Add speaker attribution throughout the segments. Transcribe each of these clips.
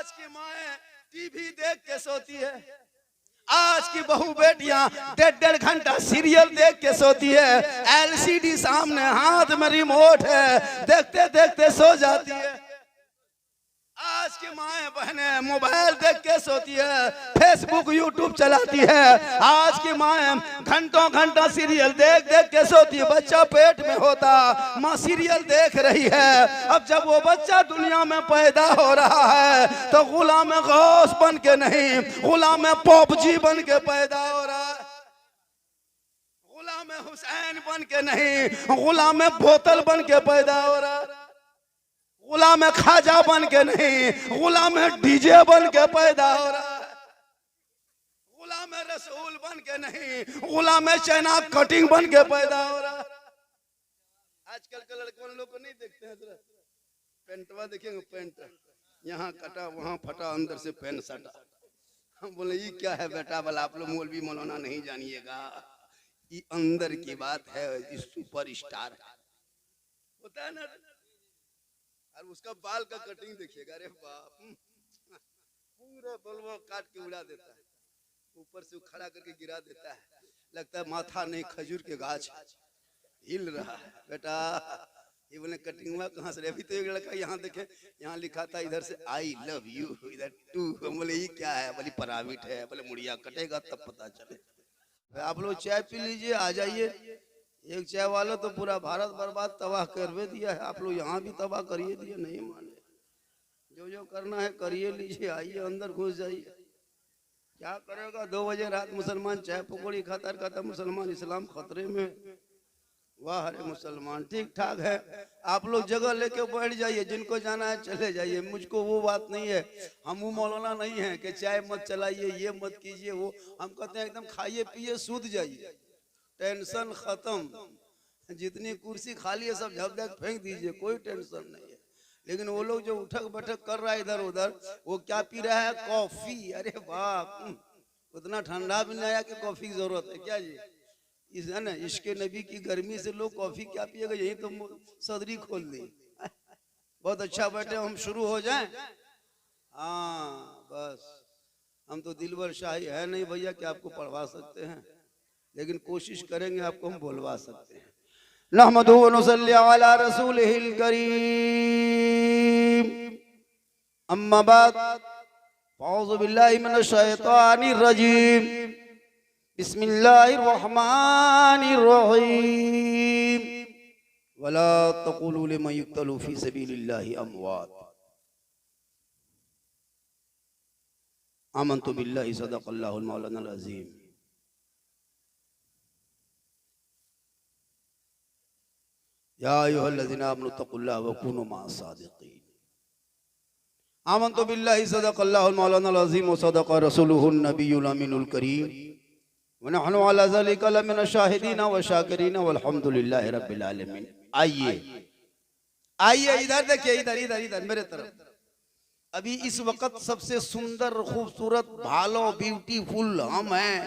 Speaker 1: आज की माएं टीवी देख के सोती है, आज की बहू बेटियां 1.5 घंटा सीरियल देख के सोती है। एलसीडी सामने हाथ में रिमोट है, देखते देखते सो जाती है। आज की माएं बहनें मोबाइल देख के सोती है, फेसबुक यूट्यूब चलाती है। आज की माएं घंटों घंटा सीरियल देख देख के सोती है। बच्चा पेट में होता माँ सीरियल देख रही है। अब जब वो बच्चा दुनिया में पैदा हो रहा है तो गुलाम गौस बन के नहीं, गुलाम पॉपजी बन के पैदा हो रहा है। गुलाम हुसैन बन के नहीं, गुलाम बोतल बन के पैदा हो रहा है। गुलाम खाजा बन के नहीं, गुलाम डीजे बन के पैदा हो रहा है। गुलाम रसूल बन के नहीं, गुलाम चैना कटिंग बन के पैदा हो रहा है। आजकल के लड़कों लोग को नहीं देखते हैं, पेंटवा देखेंगे, पेंट यहाँ कटा वहाँ फटा, अंदर से पेन सटा। हम बोले ये क्या है बेटा? बोला आप लोग मौलवी मौलाना नहीं जानिएगा, ये अंदर की बात है, सुपर स्टार होता है ना। और उसका बाल का कटिंग देखिएगा, अरे बाप, पूरा बलवा काट के उड़ा देता है, ऊपर से खड़ा करके गिरा देता है, लगता है माथा नहीं खजूर के गाछ हिल रहा है। बेटा ये बोले कटिंगवा कहाँ से? अभी तो एक लड़का यहाँ देखे, यहाँ लिखा था इधर से आई लव यू, इधर टू। बोले ये क्या है? बोले प्राइवेट है। बोले मुड़िया कटेगा तब पता चले। आप लोग चाय पी लीजिए, आ जाइए। एक चाय वाला तो पूरा भारत बर्बाद तबाह करवे दिया है, आप लोग यहाँ भी तबाह करिए दिए, नहीं माने। जो जो करना है करिए लीजिए, आइए अंदर घुस जाइए। क्या करेगा? 2 बजे रात मुसलमान चाय पकौड़ी खाता खाता मुसलमान इस्लाम खतरे में। वाह अरे मुसलमान, ठीक ठाक है, आप लोग जगह लेके बैठ जाइए, जिनको जाना है चले जाइए। मुझको वो बात नहीं है, हम वो मौलाना नहीं है कि चाय मत चलाइए, ये मत कीजिए वो। हम कहते हैं एकदम खाइए पिए सूत जाइए, टेंशन खत्म। जितनी कुर्सी खाली है सब झक फेंक दीजिए, कोई टेंशन नहीं है। लेकिन वो लोग जो उठक बैठक कर रहा है इधर उधर, वो क्या पी रहा है? कॉफी। अरे बाप, उतना ठंडा भी नहीं आया कि कॉफी की जरूरत है क्या जी? इस है ना, इश्के नबी की गर्मी से लोग कॉफी क्या पिएगा? यही तो सदरी खोल दी। बहुत अच्छा, बैठे हम शुरू हो जाएं। हाँ बस, हम तो दिलवर शाही है नहीं भैया कि आपको पढ़वा सकते हैं, लेकिन कोशिश करेंगे आपको हम बोलवा सकते हैं। नहमदु व नुसल्ली अला रसूलिहिल करीम, अम्मा बाद, औज़ु बिल्लाहि मिनश शैतानिर रजीम, बिस्मिल्लाहिर रहमानिर रहीम, वला तक़ूलू लिमन युक़्तलू फ़ी सबीलिल्लाहि अमवात, आमन्तु बिल्लाहि सदक़ल्लाहुल मौलानाल अज़ीम। या अय्युहल्लज़ीना आमनू तक़ुल्लाह व कूनू मअस सादिक़ीन, आमन्तु बिल्लाहि सदक़ल्लाहुल मौलानाल अज़ीम व सदक़ रसूलुहुन नबियुल अमीनुल करीम व नहनु अला ज़ालिका लमिनश शाहिदीन व शाकिरीन वल्हम्दुलिल्लाहि रब्बिल आलमीन। आइए आइए, इधर देखिए, इधर इधर इधर मेरे तरफ। अभी इस वक्त सबसे सुंदर खूबसूरत भालो ब्यूटीफुल हम हैं,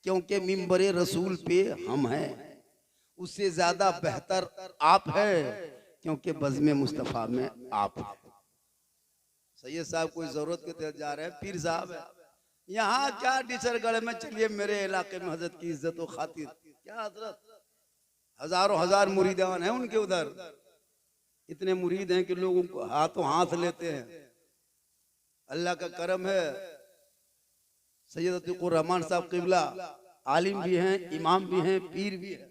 Speaker 1: क्योंकि मिंबरे रसूल पे हम हैं। उससे ज्यादा बेहतर आप है, क्योंकि बज़्म मुस्तफ़ा में आप है। सैयद साहब कोई जरूरत के तहत जा रहे हैं, पीर साहब है यहाँ, क्या डिचरगढ़ में चलिए, मेरे इलाके में हजरत की इज्जत व खातिर, क्या हजरत हजारों हजार मुरीदान हैं उनके उधर। इतने मुरीद हैं कि लोग उनको हाथों हाथ लेते हैं। अल्लाह का करम है, सैयद अतीकुर रहमान साहब क़िबला आलिम भी हैं, इमाम भी हैं, पीर भी हैं,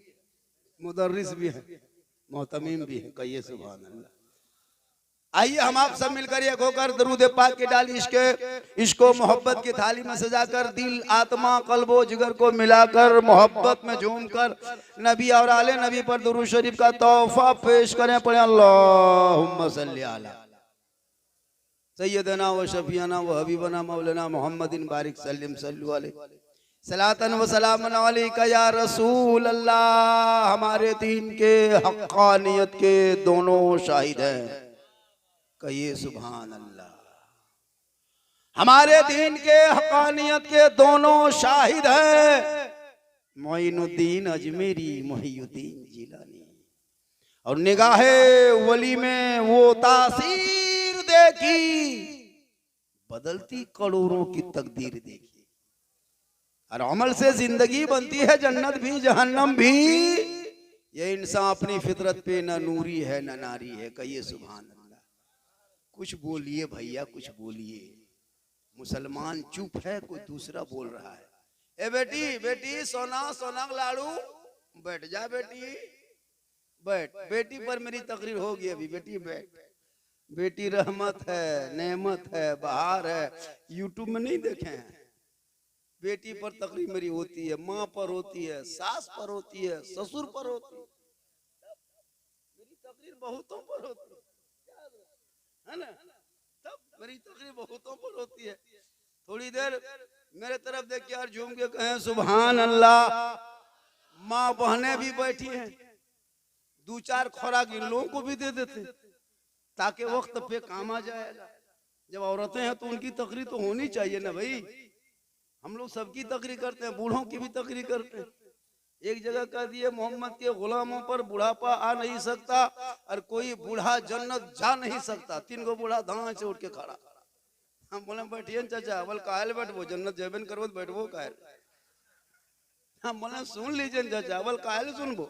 Speaker 1: मुदर्रिस भी है, मोहतमीम भी है। कहिए सुभान अल्लाह। आइए हम आप सब मिलकर एक होकर दरूद पाक की डाली इश्को मोहब्बत की थाली में सजाकर, दिल आत्मा कल्बो जिगर को मिलाकर, मोहब्बत में झूमकर नबी और आले नबी पर दुरूद शरीफ का तोहफा पेश करें। पढ़े अल्लाहुम्मा सल्ली अला सय्यदना व शफीना व हबीबना मौलाना मुहम्मदिन बारिक सल्लिम सल्लु अलैहि सलातन व सलामन अलैका या रसूल अल्लाह। हमारे दीन के हक्कानियत के दोनों शाहिद हैं, कहिए सुभान अल्लाह। हमारे दीन के हक्कानियत के दोनों शाहिद हैं, मोइनुद्दीन अजमेरी, मोहियुद्दीन जिलानी। और निगाहे वली में वो तासीर देखी बदलती करोड़ों की तकदीर देखिए। और अमल से जिंदगी बनती है जन्नत भी जहन्नम भी। ये इंसान अपनी फितरत पे न नूरी है न नारी है। कहिए सुभान अल्लाह। कुछ बोलिए भैया, कुछ बोलिए। मुसलमान चुप है, कोई दूसरा बोल रहा है। ए बेटी, बेटी सोना, सोना लाड़ू, बैठ जा बेटी, बैठ। बेटी पर मेरी तकरीर होगी अभी। बेटी बैठ। बेटी रहमत है, नेमत है, बहार है। यूट्यूब में नहीं देखे हैं? बेटी पर तकरीर मेरी होती है, माँ पर होती है, सास पर होती है, ससुर पर होती है। मेरी तकरीर बहुतों पर होती है ना? तब मेरी तकरीर बहुतों पर होती है। थोड़ी देर मेरे तरफ देख के यार झूम के कहें सुभान अल्लाह। माँ बहनें भी बैठी हैं, दो चार खुराक इन लोगों को भी दे देते ताकि वक्त पे काम आ जाएगा। जब औरतें हैं तो उनकी तकरीर तो होनी चाहिए ना भाई। हम लोग सबकी तकरीर करते हैं, बूढ़ों की भी तकरीर करते हैं। एक जगह कह दिए मोहम्मद के गुलामों पर बुढ़ापा आ नहीं सकता और कोई बूढ़ा जन्नत जा नहीं सकता। 3 गो बूढ़ा धान से उठ के खड़ा। हम बोले बैठिए चाचा, बोल कायल बैठबो, जन्नत जेबन करबो बैठबो कायल। हम बोले सुन लीजिए चाचा, बोल कायल सुनबो।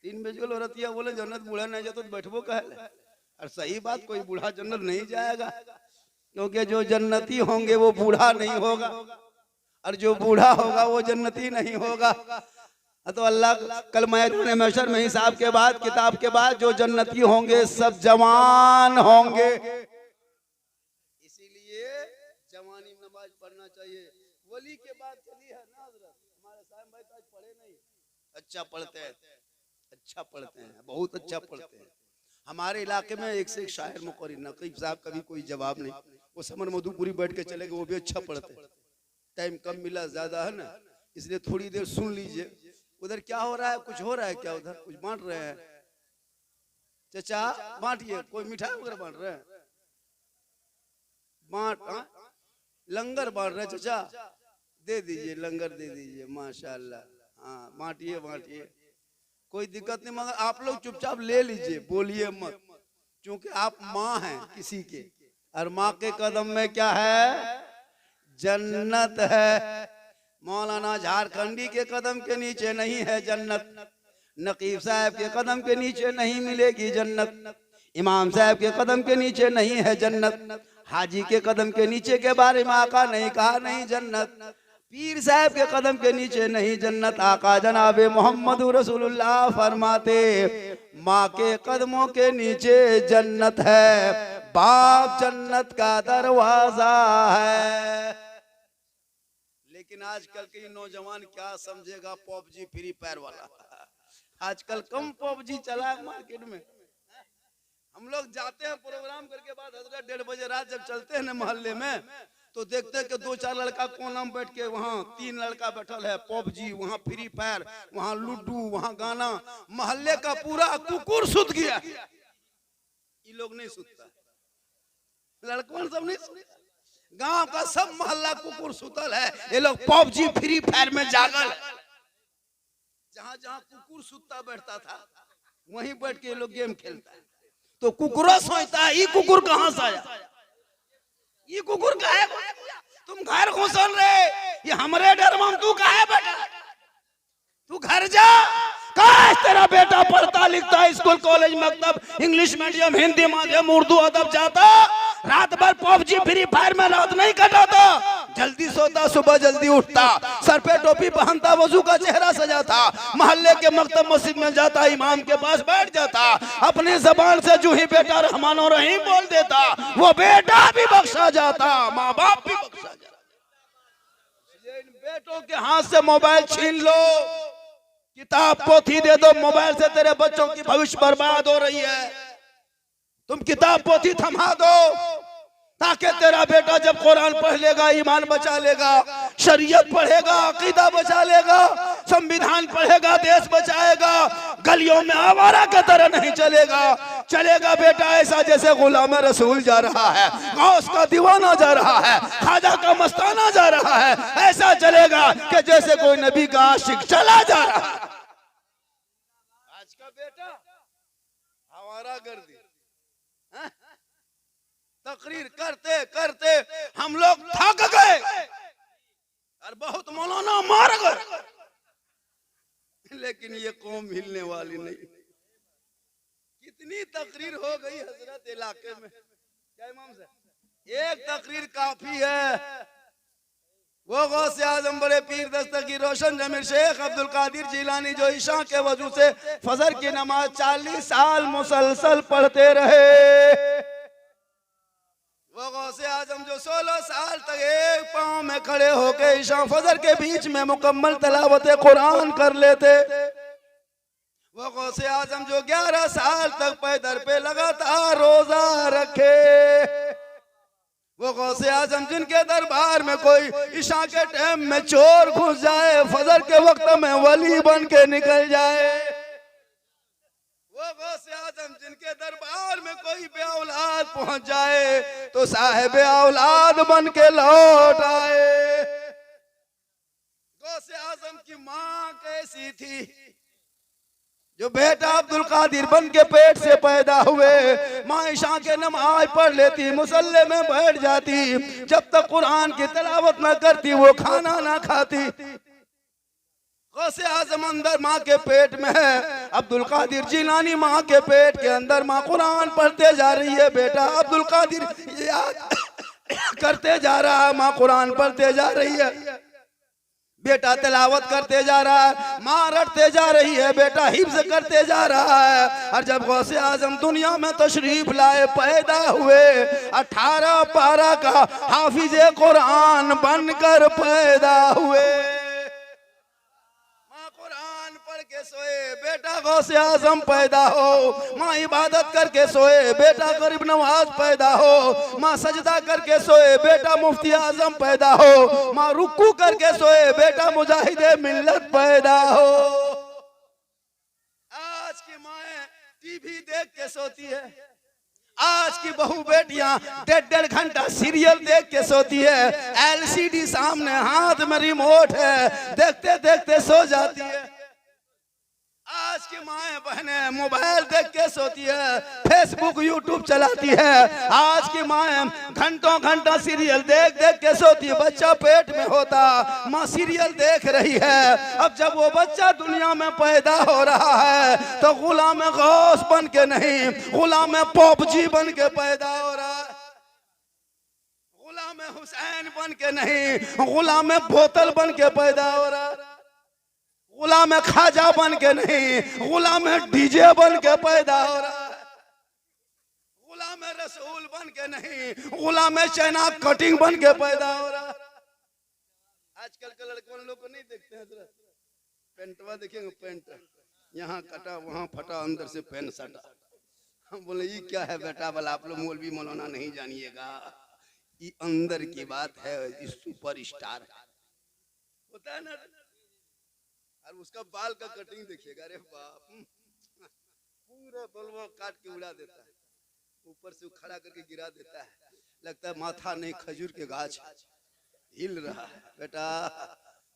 Speaker 1: 3 बज गए रतिया, बोले जन्नत बूढ़ा नहीं जाता तो बैठबो कायल। और सही बात, कोई बूढ़ा जन्नत नहीं जाएगा, क्योंकि जो जन्नती होंगे वो बूढ़ा नहीं होगा और जो बूढ़ा होगा वो जन्नती नहीं होगा। तो अल्लाह कल मैदान महशर में हिसाब के बाद, किताब के बाद जो जन्नती होंगे सब जवान होंगे। इसीलिए जवानी में नमाज पढ़ना चाहिए। वली के बाद चली है ना हजरत, हमारे साहब भाई आज पढ़े नहीं। अच्छा पढ़ते हैं, अच्छा पढ़ते हैं, बहुत अच्छा पढ़ते हैं। हमारे इलाके में एक से एक शायर मुकर्रिर, नकीब साहब कभी कोई जवाब नहीं। वो समर मधुपुरी बैठ के चले गए, वो भी अच्छा पढ़ते हैं। टाइम कम मिला, ज्यादा है ना, इसलिए थोड़ी देर सुन लीजिए। उधर क्या हो रहा है? कुछ हो रहा है क्या? उधर कुछ बांट रहे हैं चाचा, बांटिए। कोई मिठाई वगैरह बांट रहे हैं? बांट, लंगर बांट रहे चाचा, दे दीजिए, लंगर दे दीजिए, माशाल्लाह। हाँ बांटिए बांटिए, कोई दिक्कत नहीं, मगर आप लोग चुपचाप ले लीजिए, बोलिए मत, क्योंकि आप माँ हैं किसी के, और माँ के कदम में क्या है? जन्नत है। मौलाना झारखंडी के कदम के नीचे नहीं है जन्नत, नकीब साहब के कदम के नीचे नहीं मिलेगी जन्नत, इमाम साहब के कदम के नीचे नहीं है जन्नत, हाजी के कदम के नीचे के बारे में आका नहीं कहा नहीं जन्नत, पीर साहब के कदम के नीचे नहीं जन्नत। आका जनाबे मोहम्मद रसूलुल्लाह फरमाते माँ के कदमों के नीचे जन्नत है, बाप जन्नत का दरवाजा है। लेकिन आजकल के नौजवान क्या समझेगा पबजी फ्री फायर वाला। आजकल कम पबजी चला है मार्केट में। हम लोग जाते हैं प्रोग्राम करके बाद हजरत 1:30 बजे रात जब चलते हैं ना मोहल्ले में, तो देखते हैं कि 2-4 लड़का कोना में बैठ के, वहाँ 3 लड़का बैठल है, पबजी, वहाँ फ्री फायर, वहाँ लूडू, वहाँ गाना। मोहल्ले का पूरा कुकुर सुत गया। ये लोग नहीं सुतता, लड़कों सब नहीं सुतता, गांव का सब मोहल्ला कुकुर सुतल है, ये लोग पबजी फ्री फायर में जागल है। जहां जहां कुकुर सुतता बैठता था वहीं बैठ के ये लोग गेम खेलता है। तो कुकुर सोचता है ये कुकुर कहां से आया, ये कुकुर कहाँ है? तुम घर घुसल रहे, ये हमारे डर में, तू कहाँ है बेटा? तू घर जा। काश तेरा बेटा पढ़ता लिखता स्कूल कॉलेज मकतब इंग्लिश मीडियम हिंदी माध्यम उर्दू अदब जाता, रात भर पबजी फ्री फायर में रात नहीं कटाता, जल्दी सोता सुबह जल्दी उठता, सर पे टोपी पहनता, वजू का चेहरा सजाता, मोहल्ले के मकतब मस्जिद में जाता, इमाम के पास बैठ जाता, अपनी जबान से जो ही बेटा रहमान और रहीम बोल देता, वो बेटा भी बख्शा जाता, माँ बाप भी बख्शा जाता। इन बेटों के हाथ से मोबाइल छीन लो, किताब पोथी दे दो, मोबाइल से तेरे बच्चों की भविष्य बर्बाद हो रही है। तुम किताब पोथी थमा दो ताकि तेरा बेटा जब कुरान पढ़ लेगा ईमान बचा लेगा, शरीयत पढ़ेगा अकीदा बचा लेगा, संविधान पढ़ेगा देश बचाएगा, गलियों में आवारा की तरह नहीं चलेगा। चलेगा बेटा ऐसा जैसे गुलाम रसूल जा रहा है, गौस का दीवाना जा रहा है, खाजा का मस्ताना जा रहा है, ऐसा चलेगा कि जैसे कोई नबी का आशिक चला जा रहा है। आज का बेटा आवारा कर दी, तकरीर करते करते हम लोग थक गए और बहुत मौलाना मार गए, लेकिन ये कौम हिलने वाली नहीं। कितनी तकरीर हो गई हजरत इलाके में, क्या इमाम साहब? एक तकरीर काफी है। वो गौसे आजम बड़े पीर दस्तगीर रोशन जमीर शेख अब्दुल कादिर जिलानी जो ईशा के वजू से फजर की नमाज 40 साल मुसलसल पढ़ते रहे। वो गौसे आजम जो 16 साल तक एक पांव में खड़े होकर ईशा फजर के बीच में मुकम्मल तलावत कुरान कर लेते। वो गौसे आजम जो 11 साल तक पैदल पे लगातार रोजा रखे। वो गौसे आजम जिनके दरबार में कोई ईशा के टाइम में चोर घुस जाए, फजर के वक्त में वली बन के निकल जाए। वो गौसे आजम जिनके दरबार में कोई बे औलाद पहुंच जाए तो साहिब औलाद बन के लौट आए। गौसे आजम की माँ कैसी थी? जो बेटा अब्दुल कादिर बन के पेट से पैदा हुए, माँ ईशा के नमाज पढ़ लेती, मुसल्ले में बैठ जाती, जब तक कुरान की तिलावत न करती वो खाना ना खाती। गौसे आजम अंदर माँ के पेट में है, अब्दुल कादिर जिलानी माँ के पेट के अंदर, माँ कुरान पढ़ते जा रही है, बेटा अब्दुल कादिर याद करते जा रहा है, माँ कुरान पढ़ते जा रही है, बेटा तिलावत करते जा रहा है, माँ रटते जा रही है, बेटा हिफ्ज करते जा रहा है। और जब गौसे आजम दुनिया में तशरीफ लाए, पैदा हुए, 18 पारा का हाफिजे कुरान बनकर पैदा हुए। माँ कुरान पढ़ के सोए, बेटा गौसे आजम पैदा हो। माँ इबादत करके सोए, बेटा गरीब नवाज पैदा हो। माँ सजदा करके सोए, बेटा मुफ्ती आजम पैदा हो। माँ रुकू करके सोए, बेटा मुजाहिदे मिल्लत पैदा हो। आज की माँ टीवी देख के सोती है, आज की बहू बेटियां 1.5 घंटा सीरियल देख के सोती है। एलसीडी सामने हाथ में रिमोट है, देखते देखते सो जाती है। आज की माएँ बहनें मोबाइल देख के सोती है, फेसबुक यूट्यूब चलाती है। आज की माएँ घंटों घंटा सीरियल देख देख के सोती है। बच्चा पेट में होता, माँ सीरियल देख रही है। अब जब वो बच्चा दुनिया में पैदा हो रहा है तो गुलाम गौस बन के नहीं, गुलाम पॉपजी बन के पैदा हो रहा है। गुलाम हुसैन बन के नहीं, गुलाम बोतल बन के पैदा हो रहा है। गुलाम खाजा बन के नहीं, गुलाम डीजे बन के पैदा हो रहा है। गुलाम रसूल बन के नहीं, गुलाम चैना कटिंग बन के पैदा हो रहा है। आजकल के लड़कों लोग को नहीं देखते हैं, पेंटवा देखेंगे, पेंट यहाँ कटा वहाँ फटा, अंदर से पेन सटा। हम बोले ये क्या है बेटा? बोला आप लोग मौलवी मौलाना नहीं जानिएगा, ये अंदर की बात है, ये सुपर स्टार होता है ना। और उसका बाल का कटिंग देखिएगा, अरे बाप, पूरा बलवा काट के उड़ा देता है, ऊपर से खड़ा करके गिरा देता है, लगता है माथा नहीं खजूर के गाछ हिल रहा है। बेटा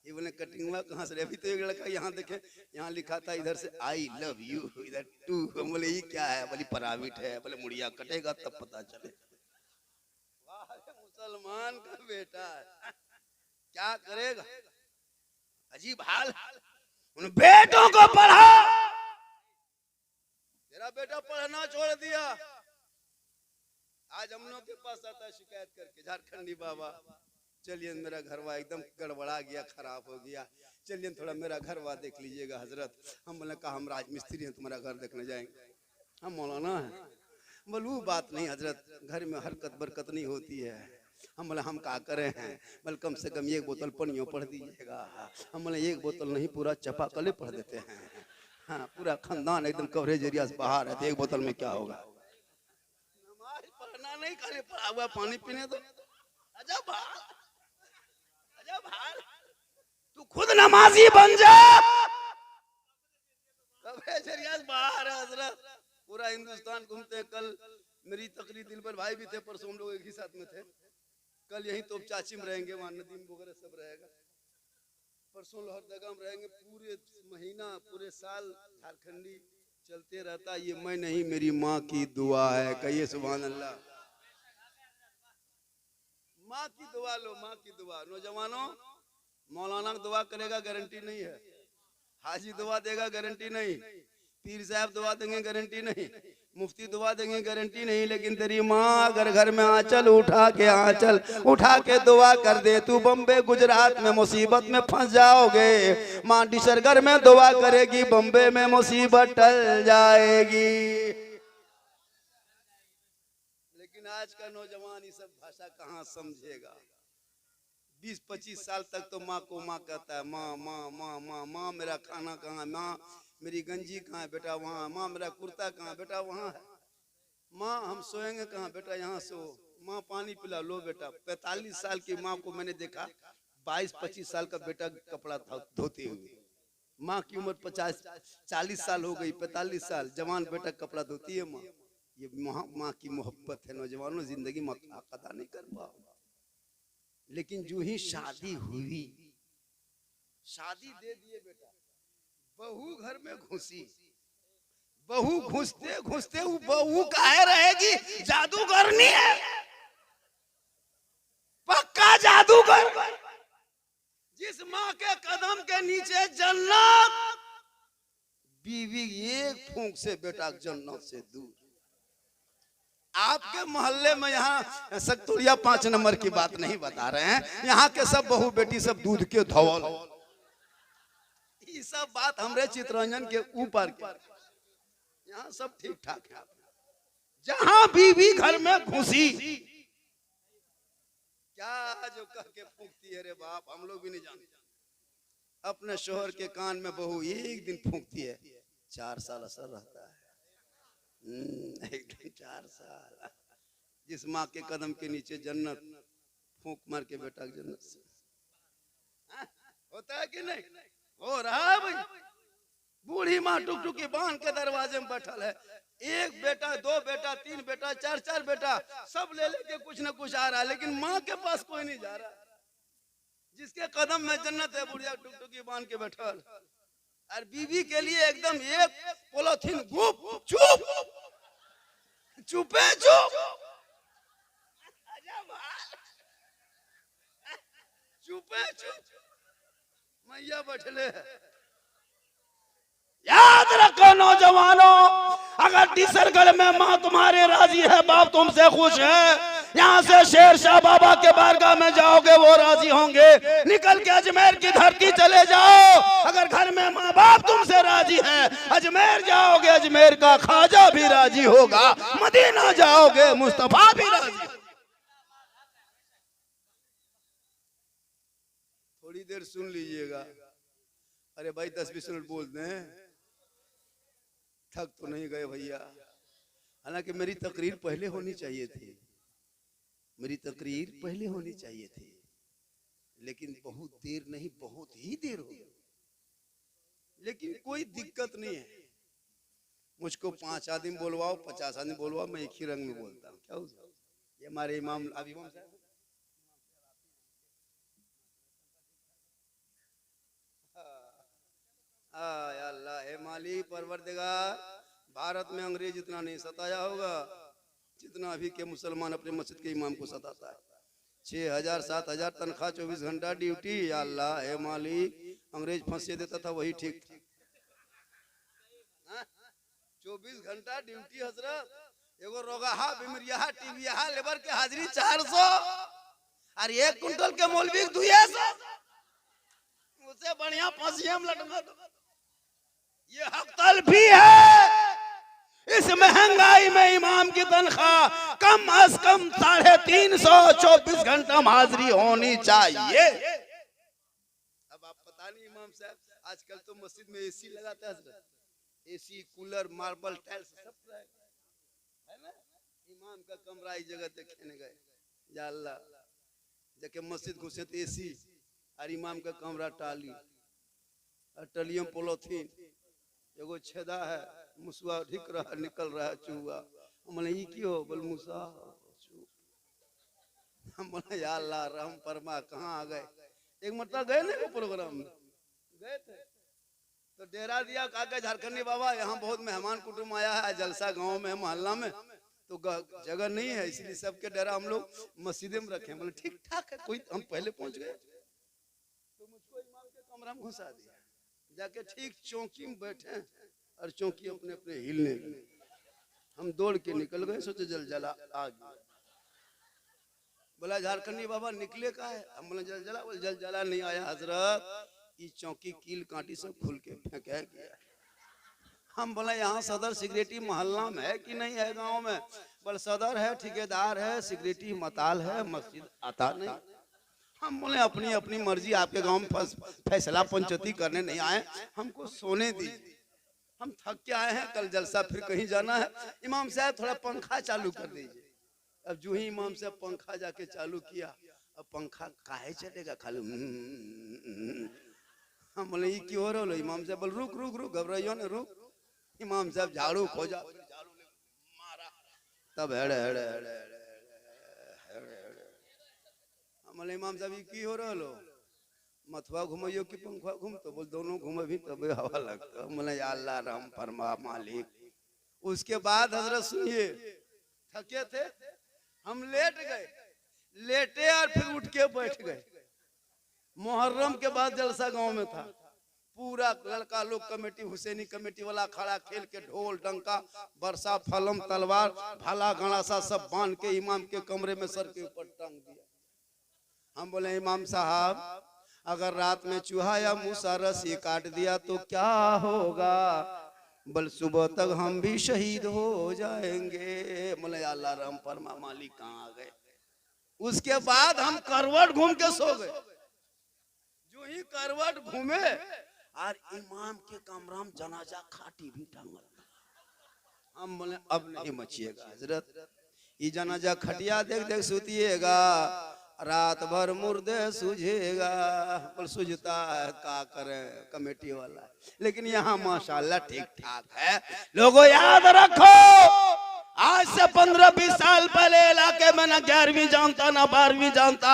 Speaker 1: ये बोले कटिंग हुआ कहाँ से? अभी तो एक लड़का यहाँ देखे, यहाँ लिखा था इधर से आई लव यू, इधर टू। बोले ये क्या है? बोली प्राइवेट है। बोले मुड़िया कटेगा तब पता चले। मुसलमान का बेटा क्या करेगा? अजीब हाल। उन बेटों को पढ़ा, तेरा बेटा पढ़ना छोड़ दिया। आज हम लोग के पास आता है शिकायत करके, झारखंडी बाबा चलिए मेरा घरवा एकदम गड़बड़ा गया, खराब हो गया, चलिए थोड़ा मेरा घरवा देख लीजिएगा हजरत। हम बोले कहा हम राजमिस्त्री हैं, तुम्हारा घर देखने जाएंगे। हम मौलाना है। बोले वो बात नहीं हजरत, घर में हरकत बरकत नहीं होती है। हम बोले हम क्या करे हैं? बोले कम से कम एक बोतल पानियों पढ़ दीजिएगा। हम बोले एक बोतल नहीं, पूरा चपाकले पढ़ देते हैं। हाँ, पूरा खानदान एकदम कवरेज एरिया से बाहर है, तो एक बोतल में क्या होगा? नमाज पढ़ना नहीं, खाली पढ़ा हुआ पानी पीने दो। अजब हाल, अजब हाल। तू खुद नमाजी बन जा। कवरेज एरिया से बाहर है हजरत, पूरा हिंदुस्तान घूमते हैं। कल मेरी तकरीर दिलबर भाई भी थे, परसों हम लोग एक ही साथ में थे। कल यहीं तो चाची में रहेंगे, वहाँ नदीम वगैरह सब रहेगा। परसों लोहरदगा में रहेंगे। पूरे महीना पूरे साल झारखंडी चलते रहता। ये मैं नहीं, मेरी माँ की दुआ है। कहिए सुभान अल्लाह। माँ की दुआ लो, माँ की दुआ। नौजवानों, मौलाना दुआ करेगा गारंटी नहीं है, हाजी दुआ देगा गारंटी नहीं, पीर साहब दुआ देंगे गारंटी नहीं, मुफ्ती दुआ देंगे गारंटी नहीं, लेकिन तेरी माँ अगर घर में आंचल उठा के दुआ कर दे, तू बम्बे गुजरात में मुसीबत में फंस जाओगे, माँ डिसरगर में दुआ करेगी, बम्बे में मुसीबत टल जाएगी। लेकिन आज का नौजवान ये सब भाषा कहाँ समझेगा। 20-25 साल तक तो माँ को माँ कहता है, माँ माँ माँ माँ माँ, मेरा खाना कहाँ, माँ मेरी गंजी कहाँ है बेटा, वहाँ, माँ मेरा कुर्ता कहाँ बेटा, वहाँ है, माँ हम सोएंगे कहाँ बेटा, यहाँ सो, माँ पानी पिला लो बेटा। 45 साल की माँ को मैंने देखा 22-25 साल का बेटा कपड़ा धोते हुए। माँ की उम्र 40 साल हो गई, 45 साल जवान बेटा कपड़ा धोती है माँ। ये माँ की मोहब्बत है। नौजवानों, जिंदगी में अदा नहीं कर पाओ। लेकिन जो ही शादी हुई, शादी दे दिए बेटा, बहू घर में घुसी, बहू घुसते घुसते वो बहू काहे रहेगी, जादूगरनी है, पक्का जादूगर। जिस माँ के कदम के नीचे जन्नत, बीवी एक फूंक से बेटा जन्नत से दूर। आपके मोहल्ले में यहाँ सक्तुरिया 5 नंबर की बात नहीं बता रहे हैं, यहाँ के सब बहू बेटी सब दूध के धवल, ये सब बात हमरे चितरंजन के ऊपर, यहाँ सब ठीक ठाक है। जहां बीवी घर में घुसी, क्या जो कह के फूंकती है रे बाप, हम लोग भी नहीं जानते। अपने शोहर के कान में बहू एक दिन फूंकती है, 4 साल असर रहता है। एक दिन 4 साल। जिस माँ के कदम के नीचे जन्नत, फूंक मार के बेटा जन्नत से होता है कि नहीं? हो रहा है भाई। बूढ़ी माँ टुकटुकी बांध के दरवाजे में बैठल है, 1 बेटा 2 बेटा 3 बेटा 4 बेटा सब ले लेके कुछ न कुछ आ रहा है, लेकिन माँ के पास कोई नहीं जा रहा। जिसके कदम में जन्नत है, बुढ़िया टुकटुकी बांध के बैठल, और बीवी के लिए एकदम एक पोलोथीन गुप चुप चुपे चुप चुपे चुप मैया बैठले है। याद रखो नौजवानों, अगर डिसरगढ़ में माँ तुम्हारे राजी है, बाप तुमसे खुश है, यहाँ से शेर शाह बाबा के बारगाह में जाओगे वो राजी होंगे। निकल के अजमेर की धरती चले जाओ, अगर घर में माँ बाप तुमसे राजी है, अजमेर जाओगे अजमेर का ख्वाजा भी राजी होगा, मदीना जाओगे मुस्तफा भी राजी। थोड़ी देर सुन लीजिएगा। अरे भाई 10-20 मिनट बोल दें, थक तो नहीं गए भैया? हालांकि मेरी तकरीर पहले होनी चाहिए थी, मेरी तकरीर पहले होनी चाहिए थी, लेकिन बहुत देर नहीं, बहुत ही देर हो गई। लेकिन कोई दिक्कत नहीं है, मुझको 5 आदमी बोलवाओ, 50 आदमी बोलवाओ, मैं एक ही रंग में बोलता हूँ। क्या हुआ? ये हमारे इमाम इमाम साहब, अल्लाह है मालिक परवरदिगार, भारत में अंग्रेज इतना नहीं सताया होगा जितना अभी के मुसलमान अपने मस्जिद के इमाम को सताता है। 6,000-7,000 तनख्वाह, 24 घंटा ड्यूटी। या अल्लाह है मालिक, अंग्रेज फांसी देता था वही ठीक। 24 घंटा ड्यूटी हजरत, एगो रोगाहा बिमरिया टीबिया लेबर के हाजिरी 400, और 1 कुंटल के मौलवी 200, उससे बढ़िया फांसी में लटका दो। ये हक तलफी है। इस महंगाई में इमाम की तनख्वाह कम अज कम 350, 24 घंटा हाजिरी होनी चाहिए। अब आप पता नहीं इमाम साहब, आजकल तो मस्जिद में एसी लगाते हैं, एसी कूलर मार्बल टाइल्स सब है ना। इमाम का कमरा इस जगह देखने गए, या अल्लाह, जाके मस्जिद घुसे तो एसी, और इमाम का कमरा टाली, और टलियम पोलोथीन, एगो छेदा है, मुसवा ढिक रहा, निकल रहा है चूहा। हमने ये क्यों बोल मुसा, हमने या अल्लाह रहम फरमा, कहाँ आ गए। एक मतलब गए ना प्रोग्राम में गए थे, तो डेरा दिया, कहा झारखंडी बाबा यहाँ बहुत मेहमान कुटुंब आया है, जलसा गांव में मोहल्ला में, तो जगह नहीं है, इसलिए सबके डरा हम लोग मस्जिद में रखे। बोले ठीक ठाक है, कोई हम पहले पहुंच गए तो मुझको इमाम के कमरा में घुसा दिया, जाके ठीक चौकी में बैठे और चौकी अपने अपने हिलने लगी। हम दौड़ के निकल गए, सोचे जलजला आ गया। बोला झारखंडी बाबा निकले का है? हम बोले जलजला। बोले जलजला नहीं आया हजरत, ये चौकी कील कांटी सब खुल के फेंका गया। हम बोले यहाँ सदर सिगरेटी मोहल्ला में है कि नहीं है गांव में? बोले सदर है, ठेकेदार है, सिगरेटी मताल है, मस्जिद आता नहीं। हम बोले अपनी अपनी मर्जी, आपके गांव में फैसला पंचायती करने नहीं आए, हमको सोने दीजिए, हम थक के आए हैं, कल जलसा फिर कहीं जाना है। इमाम साहब थोड़ा पंखा चालू कर दीजिए। अब जो ही इमाम साहब पंखा जाके चालू किया, अब पंखा काहे चलेगा खाली। हम बोले ये क्यों हो रहा है? इमाम साहब बोले रुक रुक रुक, घबराइयो ना, रुक। इमाम साहब झाड़ू खोजा, मारा, तब हेड़े हेड़े हेड़े हेड़े। हम बोले इमाम साहब ये की हो रहा लो? मथुआ घुमाइयो कि पंखा घूम? तो बोल दोनों घूमे भी तब हवा लगता। बोले या अल्लाह रहम फरमा मालिक। उसके बाद हजरत सुनिए, थके थे हम, लेट गए, लेटे और फिर उठ के बैठ गए। मुहर्रम के बाद जलसा गांव में था, पूरा लड़का लोग कमेटी, हुसैनी कमेटी वाला खड़ा, खेल के ढोल डंका बरसा फलम तलवार भाला गणासा सब बांध के इमाम के कमरे में सर के ऊपर टांग दिया। हम बोले इमाम साहब अगर रात में चूहा या मूसा रस ये काट दिया तो क्या होगा? बल सुबह तक हम भी शहीद हो जाएंगे। बोले अल्लाह रहम फरमा मालिक, कहाँ आ गए? उसके बाद हम करवट घूम के सो गए। जो ही करवट घूमे और इमाम के कमरा में जनाजा खाटी भी टांगल। हम बोले अब नहीं मचिएगा हजरत, ये जनाजा खटिया देख देख सुतिएगा, रात भर मुर्दे सूझेगा। पर सूझता है, क्या करे कमेटी वाला। लेकिन यहाँ माशाल्लाह ठीक ठाक है। लोगों याद रखो, आज से 15-20 साल पहले इलाके में ना 11वीं जानता, ना 12वीं जानता,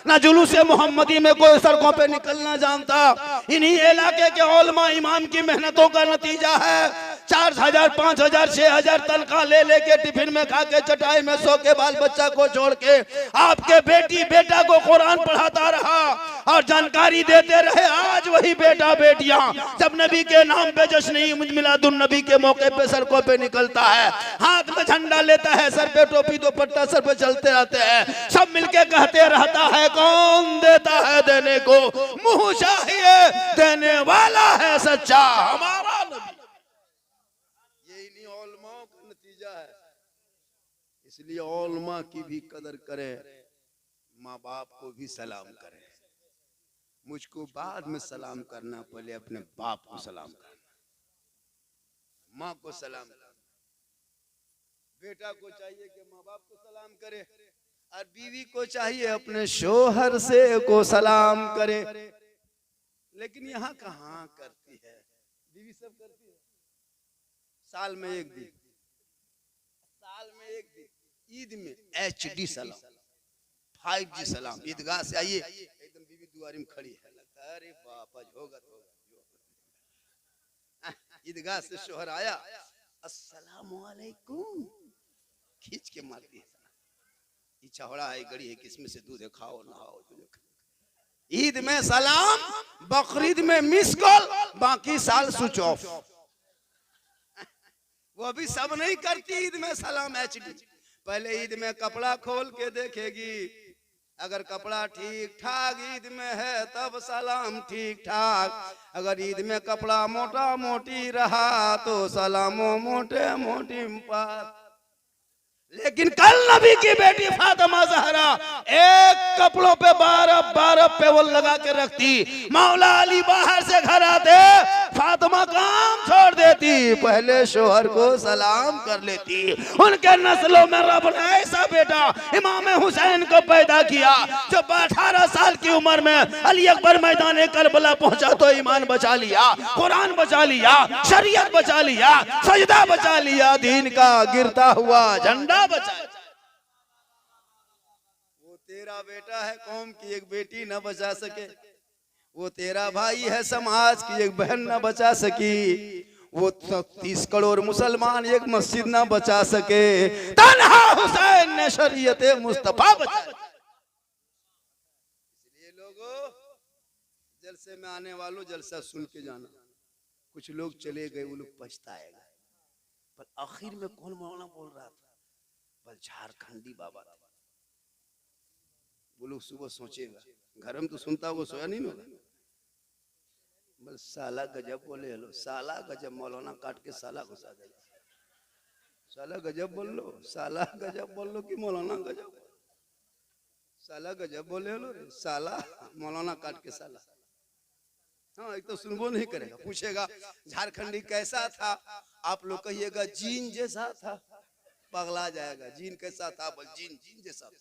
Speaker 1: ना जुलूस मोहम्मदी में कोई सड़कों पे निकलना जानता। इन्हीं इलाके के उलमा इमाम की मेहनतों का नतीजा है। 4000, 5000, 6000 तनख्वाह ले लेके टिफिन में खा के चटाई में सो के बाल बच्चा को छोड़ के आपके बेटी बेटा को कुरान पढ़ाता रहा और जानकारी देते रहे। आज वही बेटा बेटियां जब नबी के नाम पे जश्न मिलादुन नबी के मौके पे सड़कों पे निकलता है, हाथ में झंडा लेता है, सर पे टोपी दुपट्टा सर पे चलते रहते हैं, सब मिलके कहते रहता है कौन देता है देने को, मुंह चाहिए देने वाला है सच्चा हमारा नबी। है, इसलिए उलमा की भी कदर करें, माँ बाप को भी सलाम करें। मुझको बाद में सलाम करना, पहले अपने बाप को सलाम करना, माँ को सलाम करना। बेटा को चाहिए कि माँ बाप को सलाम करे और बीवी को चाहिए अपने शोहर से को सलाम करे। लेकिन यहाँ कहाँ करती है बीवी? सब करती है साल में एक दिन, ईद में HD सलाम, 5G सलाम। ईदगाह से आइए एकदम बीवी दुआरी में खड़ी है, लगता है अरे बापा होगा तो ईदगाह से शोहर आया, अस्सलामु अलैकुम, खींच के मारती है। इच्छा हो रहा है गड़ी है किसमें से दूध है, खाओ नहाओ। ईद में सलाम, बकरीद में मिस कॉल, बाकी साल स्विच ऑफ। वो भी सब नहीं करती ईद में सलाम HD। पहले ईद में कपड़ा खोल के देखेगी, अगर कपड़ा ठीक ठाक ईद में है तब सलाम ठीक ठाक, अगर ईद में कपड़ा मोटा मोटी रहा तो सलामो मोटे मोटी पार। लेकिन कल नबी की बेटी फातिमा ज़हरा एक कपड़ों पे 12 पेवल लगा के रखती। मौला अली बाहर से घर आते, फातिमा काम छोड़ देती, पहले शोहर को सलाम कर लेती। उनके नस्लों में रब ने ऐसा बेटा इमाम हुसैन को पैदा किया जो 18 साल की उम्र में अली अकबर मैदान करबला पहुंचा तो ईमान बचा लिया, कुरान बचा लिया, शरीयत बचा लिया, सजदा बचा लिया, दीन का गिरता हुआ झंडा बचा। वो तेरा बेटा है, कौम की एक बेटी न बचा सके। वो तेरा भाई है, समाज की एक बहन न बचा सकी। वो 30 करोड़ मुसलमान एक मस्जिद ना बचा सके, तन्हा हुसैन ने शरीयत मुस्तफा बचा। इसलिए लोगों, जलसे में आने वालों जलसा सुन के जाना। कुछ लोग चले गए, वो लोग पछताएगा, पर आखिर में कौन मौलाना बोल रहा था? पर झारखंडी बाबा था। वो लोग सुबह सोचेगा, घर में तो सुनता वो सोया नहीं होगा, बस साला गजब बोले, हेलो साला गजब, मौलाना काट के साला घुसा दे। साला गजब बोल लो, साला गजब बोल लो कि मौलाना गजब, साला गजब बोले हेलो रे, साला मौलाना काट के साला। हाँ, एक तो सुनबो नहीं करेगा, पूछेगा झारखंडी कैसा था, आप लोग कहिएगा जीन जैसा था, पगला जाएगा। जीन कैसा था? बोल जीन जैसा था।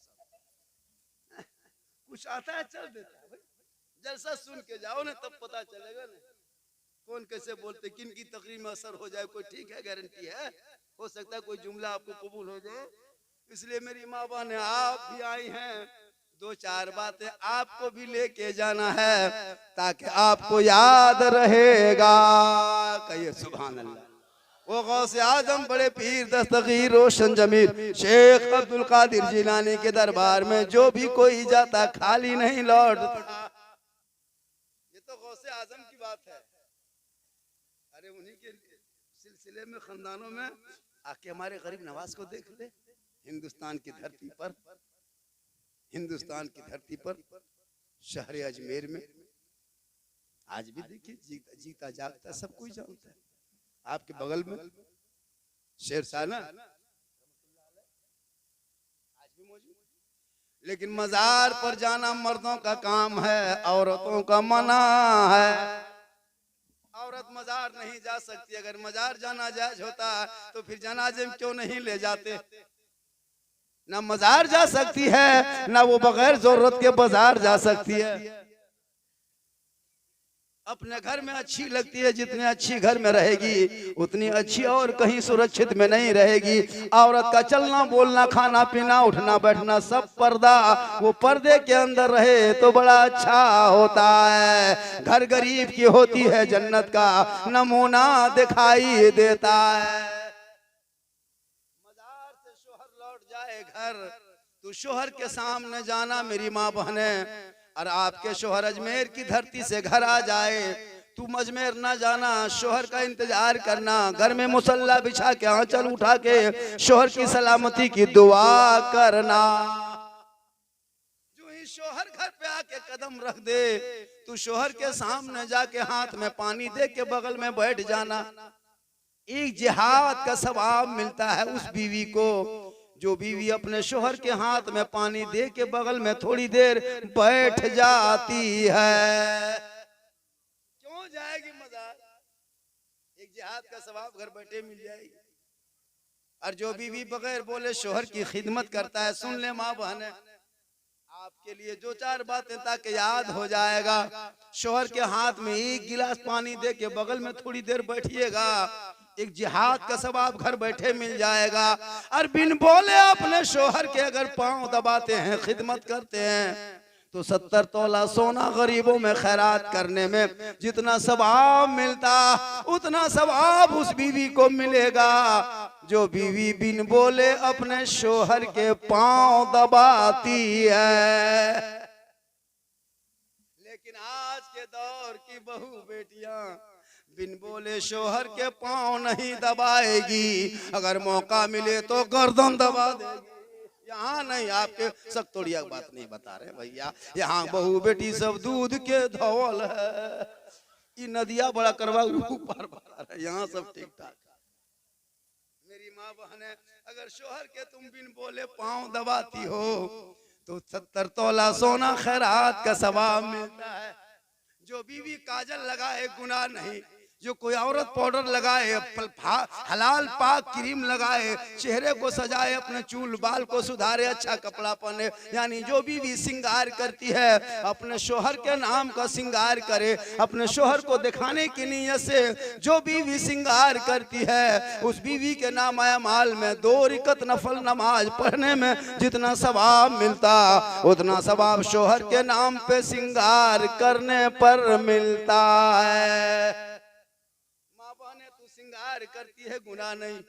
Speaker 1: कुछ आता है चल देता है, जलसा सुन के जाओ ना, तब पता चलेगा ना कौन कैसे बोलते, किन की तकरीर में असर हो जाए। कोई ठीक है, गारंटी है, हो सकता है कोई जुमला आपको कबूल हो जाए। इसलिए मेरी माँ बहन, आप भी आई हैं, 2-4 बातें आपको भी लेके जाना है, ताकि आपको याद रहेगा। कहिए सुभान अल्लाह। वो गौसे आजम बड़े पीर दस्तगीर रोशन जमील शेख अब्दुल कादिर जिलानी के दरबार में जो भी कोई जाता खाली नहीं लौटता। ये तो गौसे आजम की बात है। अरे उन्हीं के सिलसिले में खानदानों में आके हमारे गरीब नवाज को देख ले। हिंदुस्तान की धरती पर, हिंदुस्तान की धरती पर शहर अजमेर में आज भी देखिए जीता जागता सब कोई जानता है। आपके बगल में शेरशाना आज भी मौजूद, लेकिन मजार पर जाना मर्दों का काम है, औरतों का मना है। औरत मजार नहीं जा सकती। अगर मजार जाना जायज होता तो फिर जनाजे में क्यों नहीं ले जाते? ना मजार जा सकती है, ना वो बगैर जरूरत के बाजार जा सकती है। अपने घर में अच्छी लगती है, जितनी अच्छी घर में रहेगी उतनी अच्छी और कहीं सुरक्षित में नहीं रहेगी। औरत का चलना बोलना, खाना पीना, उठना बैठना सब पर्दा, वो पर्दे के अंदर रहे तो बड़ा अच्छा होता है। घर गरीब की होती है, जन्नत का नमूना दिखाई देता है। मजार से शोहर लौट जाए घर तो शोहर के सामने जाना मेरी माँ बहने, और आपके शोहर अजमेर की धरती से घर आ जाए, तुम अजमेर ना जाना, शोहर का इंतजार करना, घर में मुसल्ला बिछा के आंचल उठा के शोहर की सलामती की दुआ करना। जो ही शोहर घर पे आके कदम रख दे तो शोहर के सामने जाके हाथ में पानी दे के बगल में बैठ जाना। एक जिहाद का सवाब मिलता है उस बीवी को जो बीवी अपने शोहर के हाथ में पानी दे के बगल में थोड़ी देर बैठ जाती है। क्यों जाएगी मजार? एक जिहाद का सवाब घर बैठे मिल जाएगी। और जो बीवी बगैर बोले शोहर की खिदमत करता है, सुन ले माँ बहने, आपके लिए 2-4 बातें ताकि याद हो जाएगा। शोहर के हाथ में एक गिलास पानी दे के बगल में थोड़ी देर बैठिएगा, एक जिहाद का सवाब घर बैठे मिल जाएगा। और बिन बोले अपने शोहर के अगर पांव दबाते हैं, खिदमत करते हैं, तो 70 तोला सोना गरीबों में खैरात करने में जितना सवाब मिलता उतना सवाब उस बीवी को मिलेगा जो बीवी बिन बोले अपने शोहर के पांव दबाती है। लेकिन आज के दौर की बहू बेटियां बिन बोले शोहर के पांव नहीं दबाएगी, अगर मौका मिले तो गर्दन दबा देगी। यहाँ नहीं, आपके सख्तोड़िया बात नहीं बता रहे भैया, यहाँ बहू बेटी सब दूध के धौल है। ये नदिया बड़ा करवा ऊपर बता रहे, यहाँ सब ठीक ठाक। मेरी माँ बहने, अगर शोहर के तुम बिन बोले पांव दबाती हो तो 70 तोला सोना खैरात का सवाब मिलता है। जो बीवी काजल लगाए गुनाह नहीं, जो कोई औरत पाउडर लगाए, हलाल पाक क्रीम लगाए, चेहरे को सजाए, अपने चूल बाल को सुधारे, अच्छा कपड़ा पहने, यानी जो बीवी सिंगार करती है अपने शोहर के नाम का सिंगार करे, अपने शोहर को दिखाने की नीयत से जो बीवी सिंगार करती है उस बीवी के नाम अमाल में 2 रकात नफल नमाज पढ़ने में जितना सवाब मिलता उतना सवाब शोहर के नाम पे सिंगार करने पर मिलता है। श्रृंगार करती है गुनाह नहीं,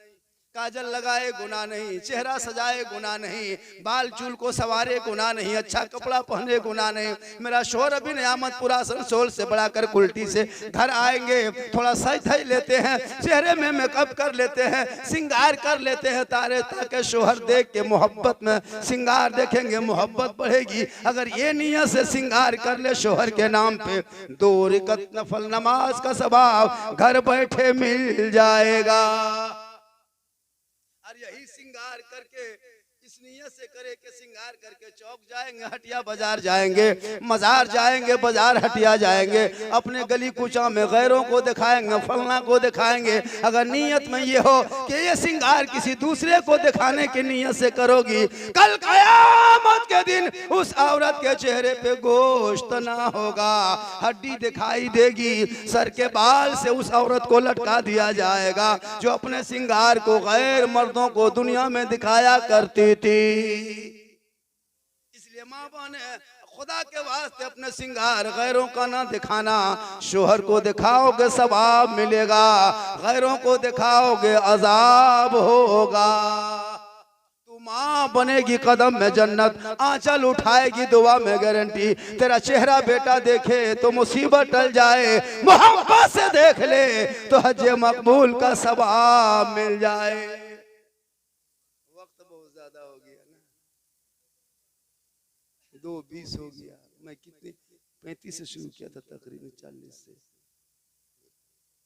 Speaker 1: काजल लगाए गुनाह नहीं, चेहरा सजाए गुनाह नहीं, बाल चूल को सवारे गुनाह नहीं, अच्छा कपड़ा पहने गुनाह नहीं। मेरा शोहर अभी नियामतपुरा आसनसोल से बढ़ाकर कुल्टी से घर आएंगे, थोड़ा सज धज लेते हैं, चेहरे में मेकअप कर लेते हैं, श्रृंगार कर लेते हैं तारे, ताकि शोहर देख के मोहब्बत में श्रृंगार देखेंगे, मोहब्बत बढ़ेगी। अगर ये नियत से श्रृंगार कर ले शोहर के नाम पे, 2 रकात नफल नमाज का सवाब घर बैठे मिल जाएगा। और यही श्रृंगार करके इस नियत से करे कि श्रृंगार करके चौक जाएंगे, हटिया बाजार जाएंगे, मजार जाएंगे, बाजार हटिया जाएंगे, अपने गली कूचा में गैरों को दिखाएंगे, फलना को दिखाएंगे। अगर नियत में ये हो कि ये श्रृंगार किसी दूसरे को दिखाने की नियत से करोगी, कल कयामत के दिन उस औरत के चेहरे पे गोश्त ना होगा, हड्डी दिखाई देगी, सर के बाल से उस औरत को लटका दिया जाएगा जो अपने श्रृंगार को गैर मर्दों को दुनिया में दिखाया करती थी। इसलिए माँ ने खुदा के वास्ते अपने श्रृंगार गैरों का ना दिखाना। शोहर को दिखाओगे सवाब मिलेगा, गैरों को दिखाओगे अजाब होगा। तू माँ बनेगी कदम में जन्नत, आंचल उठाएगी दुआ में गारंटी। तेरा चेहरा बेटा देखे तो मुसीबत टल जाए, मोहब्बत से देख ले तो हज मकबूल का सवाब मिल जाए। 2:20 हो गया। मैं कितने 35 से शुरू किया था, तकरीबन 40 से।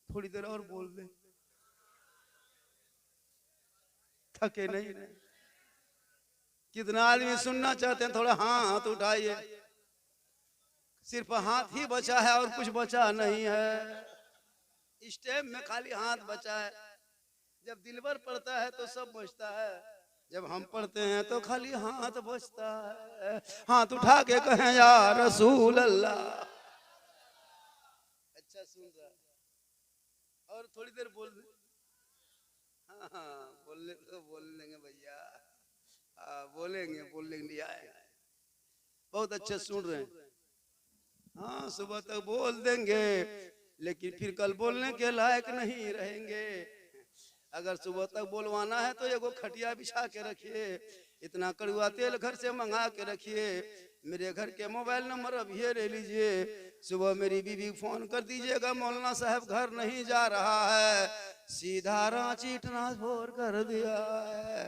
Speaker 1: थोड़ी देर और बोल दे, थके नहीं। कितना आदमी सुनना चाहते हैं? थोड़ा हाथ उठाइए। सिर्फ हाथ ही बचा है और कुछ बचा नहीं है। इस टाइम में खाली हाथ बचा है। जब दिलबर पड़ता है तो सब बचता है, जब हम पढ़ते हैं तो खाली हाथ बचता है। हाथ उठा के कहें या रसूल अल्लाह। अच्छा सुन रहा है? और थोड़ी देर बोल दे। हाँ बोलने तो बोल लेंगे भैया, बोलेंगे, बोलने के लिए आए। बहुत अच्छे सुन रहे हैं। हाँ सुबह तक बोल देंगे, लेकिन फिर कल बोलने के लायक नहीं रहेंगे। अगर सुबह तक बोलवाना है तो एगो खटिया बिछा के रखिए, इतना कड़वा तेल घर से मंगा के रखिए। मेरे घर के मोबाइल नंबर अभी ले लीजिए। सुबह मेरी बीवी फोन कर दीजिएगा, मौलाना साहब घर नहीं जा रहा है, सीधा रांची ट्रांसफर कर दिया है।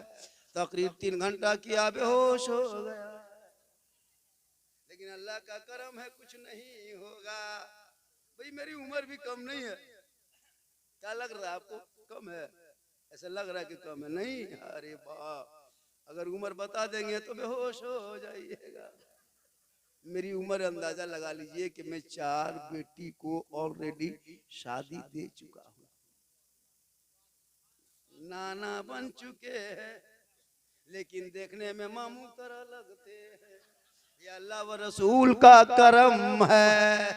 Speaker 1: तकरीब 3 घंटा किया, बेहोश हो गया। लेकिन अल्लाह का करम है, कुछ नहीं होगा। भाई मेरी उम्र भी कम नहीं है। क्या लग रहा है आपको कम है? ऐसा लग रहा है कि कम है। नहीं, अरे बाप, अगर उम्र बता देंगे तो बेहोश हो जाइएगा। मेरी उम्र अंदाजा लगा लीजिए कि मैं 4 बेटी को ऑलरेडी शादी दे चुका हूँ, नाना बन चुके हैं, लेकिन देखने में मामू तरह लगते हैं। ये अल्लाह व रसूल का करम है।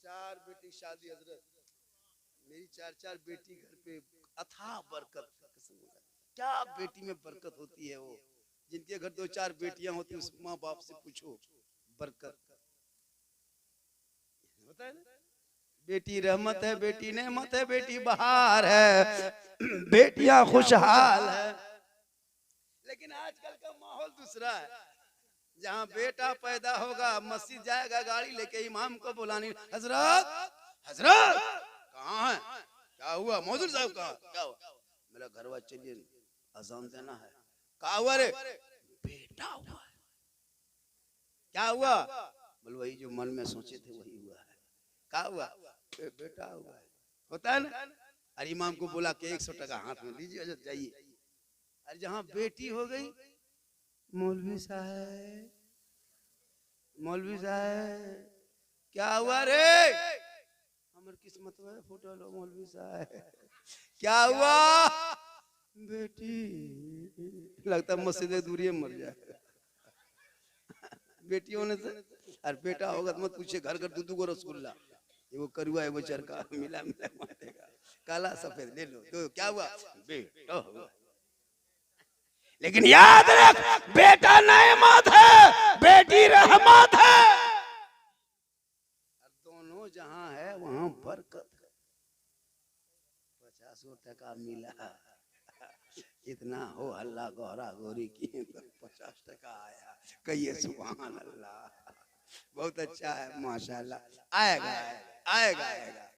Speaker 1: 4 बेटी शादी, हजरत मेरी 4 बेटी घर पे, अथाह बरकत। क्या बेटी में बरकत होती है। वो जिनके घर 2-4 बेटियां होती है, उस माँ बाप से पूछो, बरकत होता है ना। बेटी रहमत है, बेटी नेमत है, बेटी बहार है, बेटियां खुशहाल है। लेकिन आजकल का माहौल दूसरा है। जहाँ बेटा पैदा होगा, मस्जिद जाएगा गाड़ी लेके, इमाम को बुलानी, हजरत हजरत कहाँ है, क्या हुआ, मौजूद साहब कहाँ, क्या हुआ, मेरा घरवा चलिए अजान देना है। क्या हुआ रे? बेटा हुआ है। क्या हुआ? बोल वही जो मन में सोचे थे वही हुआ है। क्या हुआ? बेटा हुआ है। होता है ना। अरे इमाम को बोला कि 100 टका हाथ में लीजिए, जाइए। अरे जहाँ बेटी हो गई, मौलवी साहब, मौलवी साहब क्या हुआ रे? हमारी किस्मत में फोटो लो मौलवी साहब। क्या हुआ? बेटी, लगता मस्जिद दूरी मर जाए। बेटी होने से, और बेटा होगा तो मत पूछे, घर घर 2-2 गो रसगुल्ला, वो करुआ है, वो चरका मिला मिला मारेगा, काला सफेद ले लो। तो क्या हुआ? बेटा हुआ। लेकिन याद रख, बेटा नेमत है, बेटी रहमत है। दोनों जहां है वहां बरकत है। 50 टका मिला, इतना हो हल्ला गौरा गोरी की तो 50 टका आया, कहिए सुभान अल्लाह। बहुत अच्छा है माशाल्लाह। आएगा आएगा आएगा आएगा।